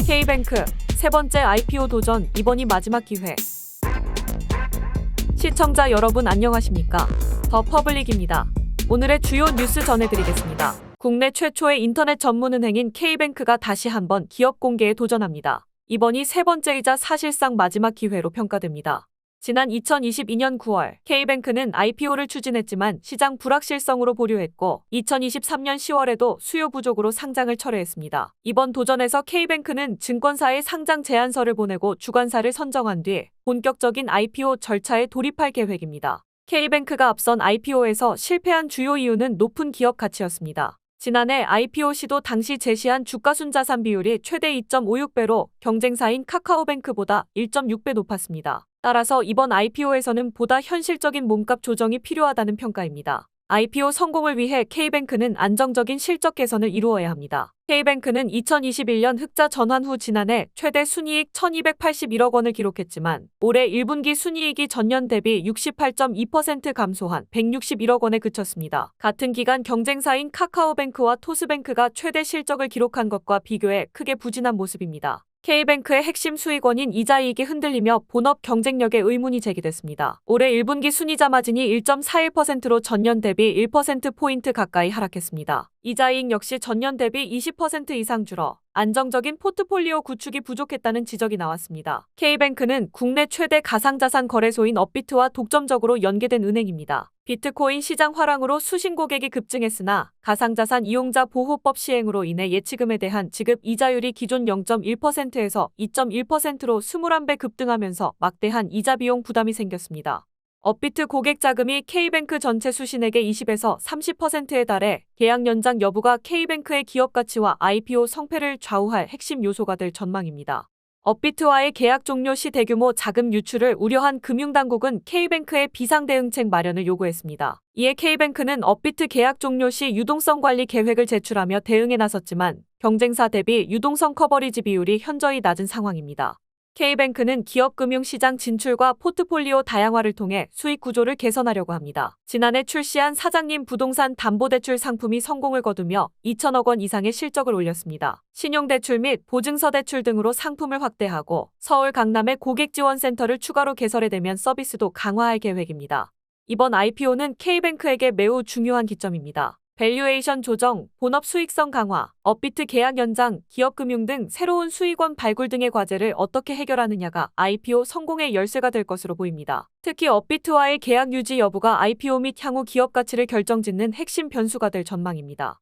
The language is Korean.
K뱅크 세 번째 IPO 도전, 이번이 마지막 기회. 시청자 여러분 안녕하십니까? 더 퍼블릭입니다. 오늘의 주요 뉴스 전해드리겠습니다. 국내 최초의 인터넷 전문은행인 K뱅크가 다시 한번 기업 공개에 도전합니다. 이번이 세 번째이자 사실상 마지막 기회로 평가됩니다. 지난 2022년 9월 K뱅크는 IPO를 추진했지만 시장 불확실성으로 보류했고 2023년 10월에도 수요 부족으로 상장을 철회했습니다. 이번 도전에서 K뱅크는 증권사에 상장 제안서를 보내고 주관사를 선정한 뒤 본격적인 IPO 절차에 돌입할 계획입니다. K뱅크가 앞선 IPO에서 실패한 주요 이유는 높은 기업 가치였습니다. 지난해 IPO 시도 당시 제시한 주가순자산 비율이 최대 2.56배로 경쟁사인 카카오뱅크보다 1.6배 높았습니다. 따라서 이번 IPO에서는 보다 현실적인 몸값 조정이 필요하다는 평가입니다. IPO 성공을 위해 K뱅크는 안정적인 실적 개선을 이루어야 합니다. K뱅크는 2021년 흑자 전환 후 지난해 최대 순이익 1,281억 원을 기록했지만 올해 1분기 순이익이 전년 대비 68.2% 감소한 161억 원에 그쳤습니다. 같은 기간 경쟁사인 카카오뱅크와 토스뱅크가 최대 실적을 기록한 것과 비교해 크게 부진한 모습입니다. K뱅크의 핵심 수익원인 이자이익이 흔들리며 본업 경쟁력에 의문이 제기됐습니다. 올해 1분기 순이자 마진이 1.41%로 전년 대비 1%포인트 가까이 하락했습니다. 이자이익 역시 전년 대비 20% 이상 줄어 안정적인 포트폴리오 구축이 부족했다는 지적이 나왔습니다. K뱅크는 국내 최대 가상자산 거래소인 업비트와 독점적으로 연계된 은행입니다. 비트코인 시장 화랑으로 수신 고객이 급증했으나 가상자산 이용자 보호법 시행으로 인해 예치금에 대한 지급 이자율이 기존 0.1%에서 2.1%로 21배 급등하면서 막대한 이자 비용 부담이 생겼습니다. 업비트 고객 자금이 K뱅크 전체 수신액의 20에서 30%에 달해 계약 연장 여부가 K뱅크의 기업 가치와 IPO 성패를 좌우할 핵심 요소가 될 전망입니다. 업비트와의 계약 종료 시 대규모 자금 유출을 우려한 금융당국은 K뱅크의 비상대응책 마련을 요구했습니다. 이에 K뱅크는 업비트 계약 종료 시 유동성 관리 계획을 제출하며 대응에 나섰지만 경쟁사 대비 유동성 커버리지 비율이 현저히 낮은 상황입니다. K뱅크는 기업 금융시장 진출과 포트폴리오 다양화를 통해 수익 구조를 개선하려고 합니다. 지난해 출시한 사장님 부동산 담보대출 상품이 성공을 거두며 2천억 원 이상의 실적을 올렸습니다. 신용대출 및 보증서 대출 등으로 상품을 확대하고 서울 강남의 고객지원센터를 추가로 개설해대면 서비스도 강화할 계획입니다. 이번 IPO는 K뱅크에게 매우 중요한 기점입니다. 밸류에이션 조정, 본업 수익성 강화, 업비트 계약 연장, 기업금융 등 새로운 수익원 발굴 등의 과제를 어떻게 해결하느냐가 IPO 성공의 열쇠가 될 것으로 보입니다. 특히 업비트와의 계약 유지 여부가 IPO 및 향후 기업 가치를 결정짓는 핵심 변수가 될 전망입니다.